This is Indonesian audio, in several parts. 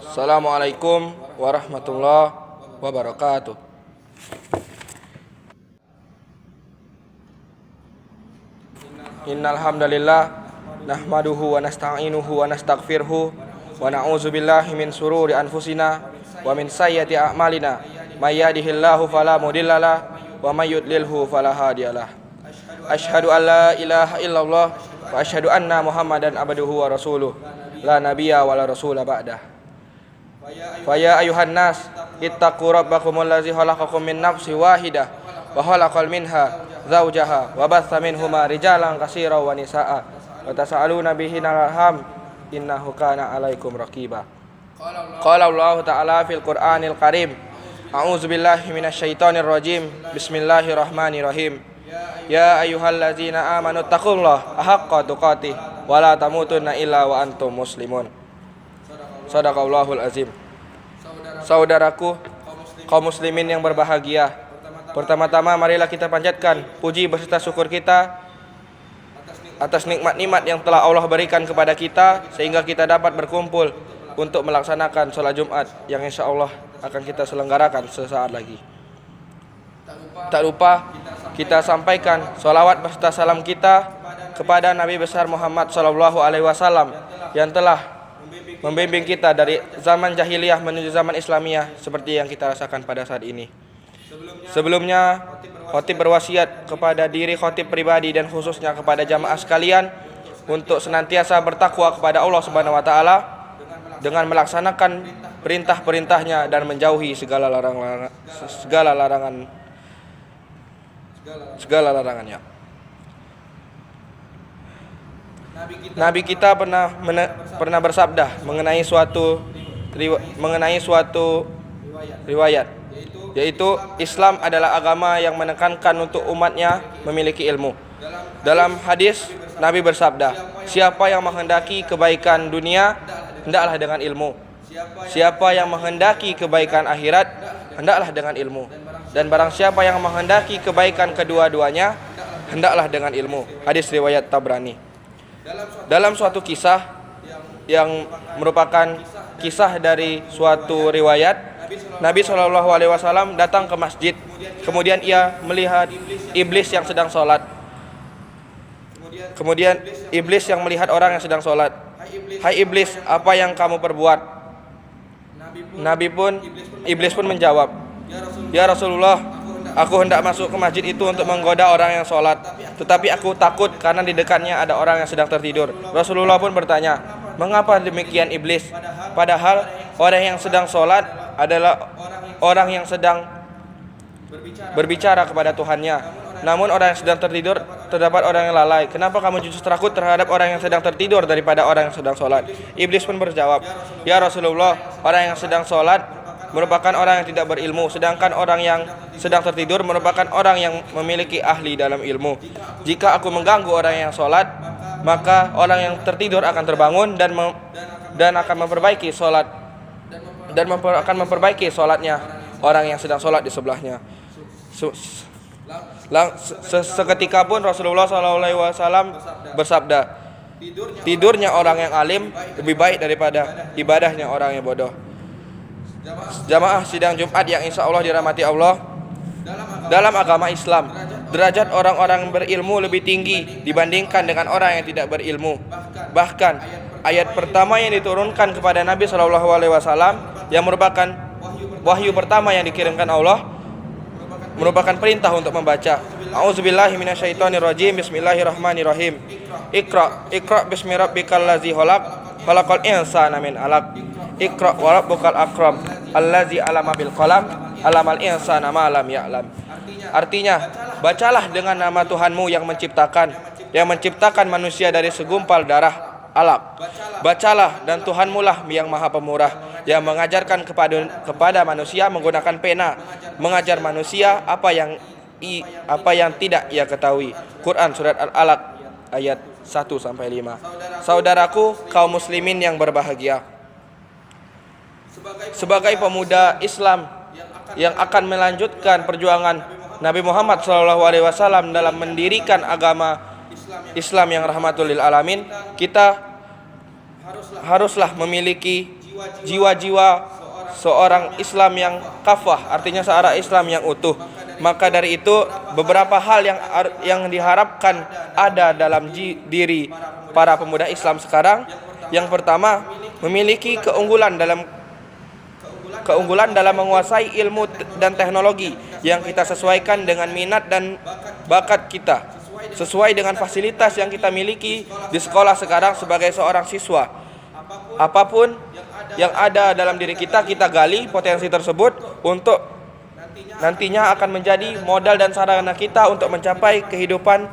Assalamualaikum warahmatullahi wabarakatuh. Innal hamdalillah nahmaduhu wa nasta'inuhu wa nastaghfiruhu wa na'udzubillahi min sururi anfusina wa min sayyiati a'malina. May yahdihillahu fala mudhillalah wa may yudlilhu fala hadiyalah. Asyhadu an la ilaha illallah wa asyhadu anna Muhammadan abduhu wa rasuluh. La nabiyya wa la rasula ba'dah. Fa ya ayuhan nas ittaqu rabbakumul ladzi khalaqakum min nafsin wahidah wa khalaqal minha zawjaha wa batha minhuma rijalan katsiran wa nisaa wa tasaaluna bihi narham innahu kana 'alaikum raqiba. Qala Allah ta'ala fil Qur'anil Karim. A'udzu billahi minasyaitonir rajim. Bismillahirrahmanirrahim. Ya ayyuhallazina amanu taqullaha haqqa tuqatih wa la tamutunna illa wa antum muslimun. Shadaqallahul azim. Saudaraku kaum muslimin yang berbahagia, pertama-tama marilah kita panjatkan puji beserta syukur kita atas nikmat-nikmat yang telah Allah berikan kepada kita sehingga kita dapat berkumpul untuk melaksanakan sholat Jumat yang insya Allah akan kita selenggarakan sesaat lagi. Tak lupa kita sampaikan sholawat beserta salam kita kepada Nabi besar Muhammad SAW yang telah membimbing kita dari zaman jahiliyah menuju zaman Islamiyah seperti yang kita rasakan pada saat ini. Sebelumnya, khotib berwasiat kepada diri khotib pribadi dan khususnya kepada jamaah sekalian untuk senantiasa bertakwa kepada Allah Subhanahu wa taala dengan melaksanakan perintah-perintahnya dan menjauhi segala larangannya. Nabi kita pernah bersabda mengenai suatu riwayat, yaitu Islam adalah agama yang menekankan untuk umatnya memiliki ilmu. Dalam hadis Nabi bersabda, siapa yang menghendaki kebaikan dunia hendaklah dengan ilmu. Siapa yang menghendaki kebaikan akhirat hendaklah dengan ilmu. Dan barang siapa yang menghendaki kebaikan kedua-duanya hendaklah dengan ilmu. Hadis riwayat Tabrani. Dalam suatu kisah yang merupakan kisah dari suatu riwayat, Nabi SAW datang ke masjid. Kemudian ia melihat iblis yang sedang sholat. Kemudian iblis yang melihat orang yang sedang sholat. Hai iblis, apa yang kamu perbuat? Iblis pun menjawab, ya Rasulullah, aku hendak masuk ke masjid itu untuk menggoda orang yang sholat, tetapi aku takut karena di dekatnya ada orang yang sedang tertidur. Rasulullah pun bertanya, mengapa demikian iblis? Padahal orang yang sedang sholat adalah orang yang sedang berbicara kepada Tuhannya. Namun orang yang sedang tertidur terdapat orang yang lalai. Kenapa kamu justru takut terhadap orang yang sedang tertidur daripada orang yang sedang sholat? Iblis pun berjawab, ya Rasulullah, orang yang sedang sholat merupakan orang yang tidak berilmu, sedangkan orang yang sedang tertidur merupakan orang yang memiliki ahli dalam ilmu. Jika aku mengganggu orang yang sholat, maka orang yang tertidur akan terbangun dan akan memperbaiki sholat akan memperbaiki sholatnya orang yang sedang sholat di sebelahnya. Seketika pun Rasulullah SAW bersabda, tidurnya orang yang alim lebih baik daripada ibadahnya orang yang bodoh. Jamaah sidang Jumat yang insya Allah dirahmati Allah, dalam agama Islam derajat orang-orang berilmu lebih tinggi dibandingkan dengan orang yang tidak berilmu. Bahkan ayat pertama yang diturunkan kepada Nabi SAW yang merupakan wahyu pertama yang dikirimkan Allah merupakan perintah untuk membaca. A'udzubillahi minasyaitonirrajim. Bismillahirrahmanirrahim. Iqra bismi rabbikal ladzi khalaq, khalaqal insana min 'alaq. Iqra wa rabbukal akram, allazi 'allama bil qalam, 'allamal insana ma lam ya'lam. Artinya, bacalah dengan nama Tuhanmu yang menciptakan manusia dari segumpal darah, alaq. Bacalah dan Tuhanmu lah yang Maha Pemurah, yang mengajarkan kepada manusia menggunakan pena, mengajar manusia apa yang tidak ia ketahui. Quran surat Al-Alaq ayat 1-5. Saudaraku kaum muslimin yang berbahagia, sebagai pemuda Islam yang akan melanjutkan perjuangan Nabi Muhammad SAW dalam mendirikan agama Islam yang rahmatul lil alamin, kita haruslah memiliki jiwa-jiwa seorang Islam yang kafah, artinya seorang Islam yang utuh. Maka dari itu beberapa hal yang diharapkan ada dalam diri para pemuda Islam sekarang. Yang pertama, memiliki keunggulan dalam menguasai ilmu dan teknologi yang kita sesuaikan dengan minat dan bakat kita, sesuai dengan fasilitas yang kita miliki di sekolah sekarang sebagai seorang siswa. Apapun yang ada dalam diri kita, kita gali potensi tersebut untuk nantinya akan menjadi modal dan sarana kita untuk mencapai kehidupan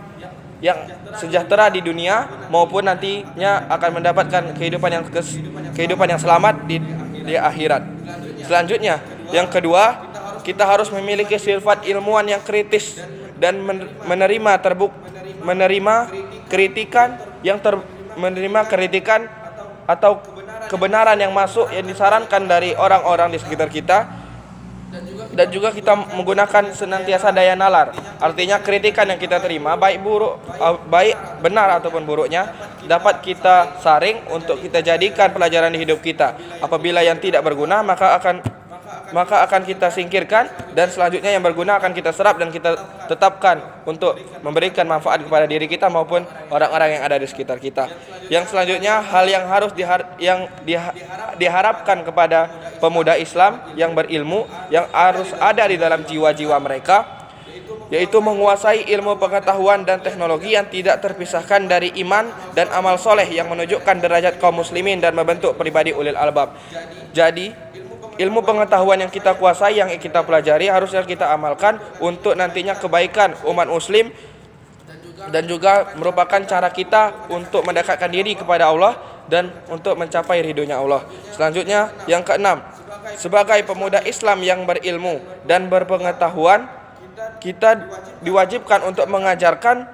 yang sejahtera di dunia maupun nantinya akan mendapatkan kehidupan yang selamat di akhirat. Selanjutnya, yang kedua, kita harus memiliki sifat ilmuwan yang kritis dan menerima kritikan atau kebenaran yang masuk yang disarankan dari orang-orang di sekitar kita. Dan juga kita menggunakan senantiasa daya nalar. Artinya kritikan yang kita terima, baik benar ataupun buruknya, dapat kita saring untuk kita jadikan pelajaran di hidup kita. Apabila yang tidak berguna, maka akan kita singkirkan, dan selanjutnya yang berguna akan kita serap dan kita tetapkan untuk memberikan manfaat kepada diri kita maupun orang-orang yang ada di sekitar kita. Yang selanjutnya, hal yang harus diharapkan kepada pemuda Islam yang berilmu, yang harus ada di dalam jiwa-jiwa mereka, yaitu menguasai ilmu pengetahuan dan teknologi yang tidak terpisahkan dari iman dan amal soleh yang menunjukkan derajat kaum muslimin dan membentuk pribadi ulil albab. Jadi, ilmu pengetahuan yang kita kuasai, yang kita pelajari, harusnya kita amalkan untuk nantinya kebaikan umat muslim dan juga merupakan cara kita untuk mendekatkan diri kepada Allah dan untuk mencapai ridhonya Allah. Selanjutnya, yang keenam, sebagai pemuda Islam yang berilmu dan berpengetahuan, kita diwajibkan untuk mengajarkan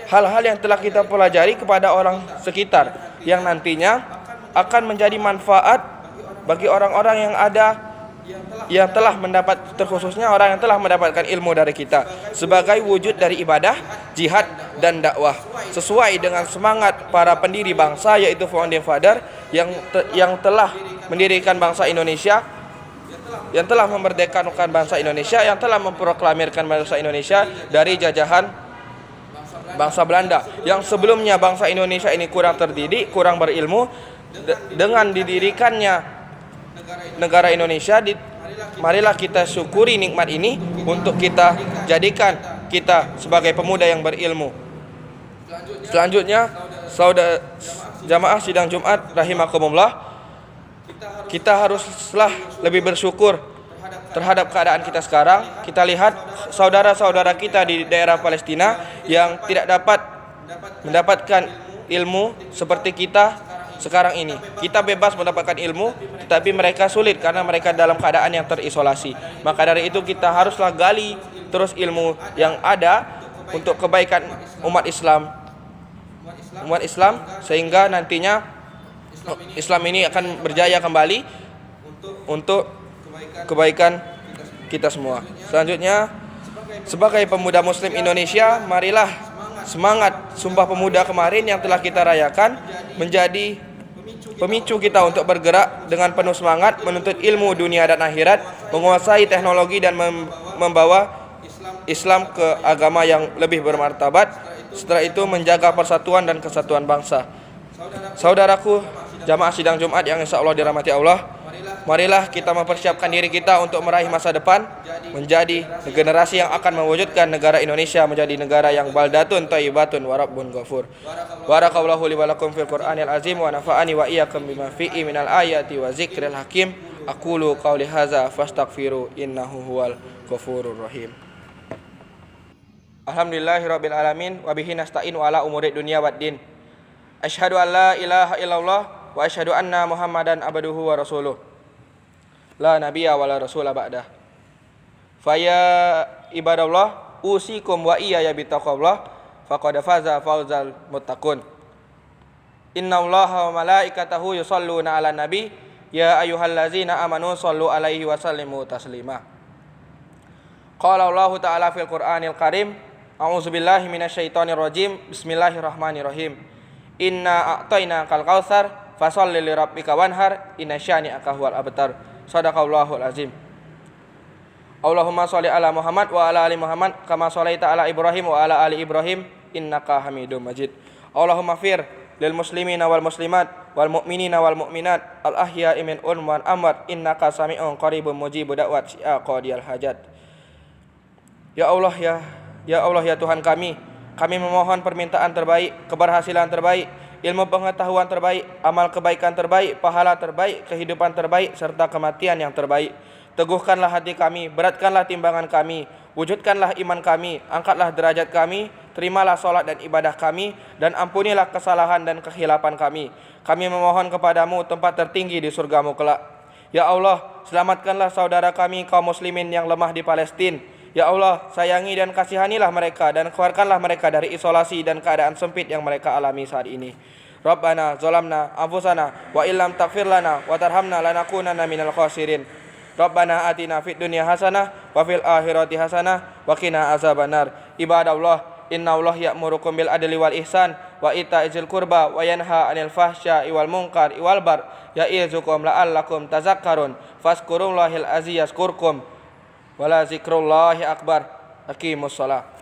hal-hal yang telah kita pelajari kepada orang sekitar, yang nantinya akan menjadi manfaat bagi orang-orang yang telah mendapat, terkhususnya orang yang telah mendapatkan ilmu dari kita, sebagai wujud dari ibadah, jihad, dan dakwah, sesuai dengan semangat para pendiri bangsa, yaitu founding father yang telah mendirikan bangsa Indonesia, yang telah memerdekakan bangsa Indonesia, yang telah memproklamirkan bangsa Indonesia dari jajahan bangsa Belanda. Yang sebelumnya bangsa Indonesia ini kurang terdidik, kurang berilmu. Dengan didirikannya negara Indonesia, marilah kita syukuri nikmat ini untuk kita jadikan kita sebagai pemuda yang berilmu. Selanjutnya, saudara jamaah sidang Jumat rahimakumullah, kita haruslah lebih bersyukur terhadap keadaan kita sekarang. Kita lihat saudara-saudara kita di daerah Palestina yang tidak dapat mendapatkan ilmu seperti kita sekarang ini. Kita bebas mendapatkan ilmu, tetapi mereka sulit karena mereka dalam keadaan yang terisolasi. Maka dari itu kita haruslah gali terus ilmu yang ada untuk kebaikan umat Islam, sehingga nantinya Islam ini akan berjaya kembali untuk kebaikan kita semua. Selanjutnya, sebagai pemuda muslim Indonesia, marilah semangat Sumpah Pemuda kemarin yang telah kita rayakan menjadi pemicu kita untuk bergerak dengan penuh semangat menuntut ilmu dunia dan akhirat, menguasai teknologi dan membawa Islam ke agama yang lebih bermartabat. Setelah itu menjaga persatuan dan kesatuan bangsa. Saudaraku jamaah sidang Jumat yang insya Allah dirahmati Allah, marilah kita mempersiapkan diri kita untuk meraih masa depan, menjadi generasi yang akan mewujudkan negara Indonesia menjadi negara yang baldatun thayyibatun wa rabbun ghafur. Barakallahu li wa lakum fil Qur'anil azim wa nafa'ani wa iyyakum bima fihi minal ayati wa zikril hakim. Aqulu qawli hadza fastaghfiru innahu huwal ghafurur rahim. Alhamdulillahirabbil alamin wa bihi nasta'inu ala umurid dunya waddin. Asyhadu an la ilaha illallah wa asyhadu anna Muhammadan abduhu wa rasuluh. La nabiyya wa la rasula ba'dah. Faya ibadallah usikum wa iyaya bitaqwallah faqad faza fawzal muttaqun. Innallaha wa malaikatahu yusholluna 'alan nabi ya ayyuhallazina amanu shollu 'alaihi wa sallimu taslima. Qala Allah ta'ala fil Qur'anil Karim, a'udzubillahi minasyaitonir rajim. Bismillahirrahmanirrahim. Inna a'tainakal kautsar fasholli li rabbika wanhar inna syani'aka huwal abtar. Shadaqallahul azim. Allahumma sholli ala Muhammad wa ala ali Muhammad kama sholaita ala Ibrahim wa ala ali Ibrahim innaka Hamidum Majid. Allahumma fir lil muslimina wal muslimat wal mu'minina wal mu'minat al ahya'i minhum wal amwat innaka sami'un qaribun mujibud da'wat ya qadiyal hajat. Ya Allah ya Tuhan kami memohon permintaan terbaik, keberhasilan terbaik, ilmu pengetahuan terbaik, amal kebaikan terbaik, pahala terbaik, kehidupan terbaik, serta kematian yang terbaik. Teguhkanlah hati kami, beratkanlah timbangan kami, wujudkanlah iman kami, angkatlah derajat kami, terimalah solat dan ibadah kami, dan ampunilah kesalahan dan kehilapan kami. Kami memohon kepadamu tempat tertinggi di surgamu kelak. Ya Allah, selamatkanlah saudara kami kaum muslimin yang lemah di Palestina. Ya Allah, sayangi dan kasihanilah mereka dan keluarkanlah mereka dari isolasi dan keadaan sempit yang mereka alami saat ini. Rabbana zalamna anfusana wa illam taghfir lana wa tarhamna lanakunanna minal khasirin. Rabbana atina fid dunya hasanah wa fil akhirati hasanah wa qina azabannar. Ibadallah, innallaha ya'murukum bil adli wal ihsan wa ita'izil qurba wa yanha 'anil fahsya'i wal munkari wal bar ya'izukum la'allakum tazakkarun. Fazkurullahal azim yazkurkum wala zikrullahi akbar. Aqimus shalah.